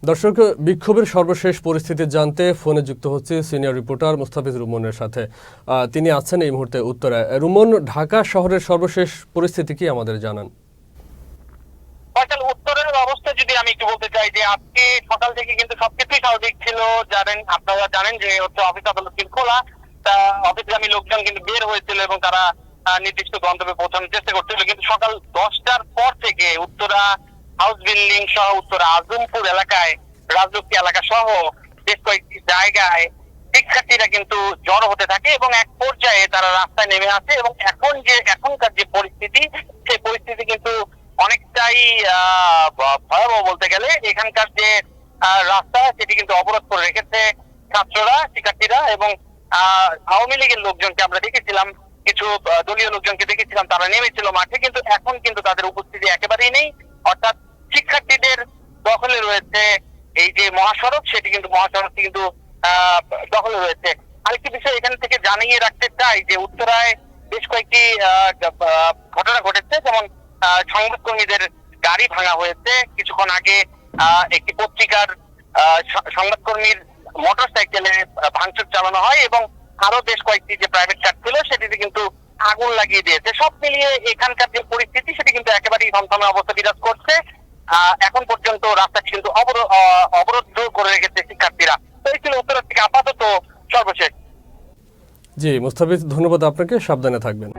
দর্শক, বিক্ষোভের সর্বশেষ পরিস্থিতি জানতে ফোনে যুক্ত হচ্ছে সিনিয়র রিপোর্টার মুস্তাফিজ রুমনের সাথে। তিনি আছেন এই মুহূর্তে উত্তরায়। রুমন, ঢাকা শহরের সর্বশেষ পরিস্থিতি কি আমাদের জানান। উত্তরের অবস্থা যদি আমি একটু বলতে চাই যে আজকে সকাল থেকে কিন্তু সবকিছুই স্বাভাবিক ছিল। আপনারা জানেন যে অফিস আদালত কিন্তু খোলা, তা অফিসগামী লোকজন কিন্তু বের হয়েছিল এবং তারা নির্দিষ্ট গন্তব্যে পৌঁছানোর চেষ্টা করছিল। কিন্তু সকাল 10টার পর থেকে উত্তরা হাউস বিল্ডিং সহ উত্তরা আজমপুর এলাকায়, রাজলক্ষ্মী এলাকা সহ বেশ কয়েকটি জায়গায় শিক্ষার্থীরা কিন্তু জড়ো হতে থাকে এবং এক পর্যায়ে তারা রাস্তায় নেমে আসে এবং এখনকার যে পরিস্থিতি, সেই পরিস্থিতি কিন্তু অনেকটাই ভয়াবহ বলতে গেলে। এখানকার যে রাস্তা সেটি কিন্তু অবরোধ করে রেখেছে ছাত্ররা, শিক্ষার্থীরা এবং আওয়ামী লীগের লোকজনকে আমরা দেখেছিলাম, কিছু দলীয় লোকজনকে দেখেছিলাম, তারা নেমেছিল মাঠে। কিন্তু এখন কিন্তু তাদের উপস্থিতি একেবারেই নেই। অর্থাৎ শিক্ষার্থীদের দখলে রয়েছে এই যে মহাসড়ক, সেটি কিন্তু মহাসড়কটি কিন্তু দখলে রয়েছে। আরেকটি বিষয় এখান থেকে জানিয়ে রাখতে চাই যে উত্তরায় বেশ কয়েকটি ঘটনা ঘটেছে। যেমন সংবাদকর্মীদের গাড়ি ভাঙা হয়েছে কিছুক্ষণ আগে। একটি পত্রিকার সংবাদকর্মীর মোটরসাইকেলে ভাঙচুর চালানো হয় এবং আরো বেশ কয়েকটি যে প্রাইভেট কার ছিল সেটিতে কিন্তু আগুন লাগিয়ে দিয়েছে। সব মিলিয়ে এখানকার যে পরিস্থিতি সেটি কিন্তু একেবারেই থমথমে অবস্থা বিরাজ করছে। এখন পর্যন্ত রাস্তাটি কিন্তু অবরুদ্ধ করে রেখেছে শিক্ষার্থীরা। তো এই ছিল উত্তরা থেকে আপাতত সর্বশেষ। জি মুস্তাফিজ, ধন্যবাদ আপনাকে। সাবধানে থাকবেন।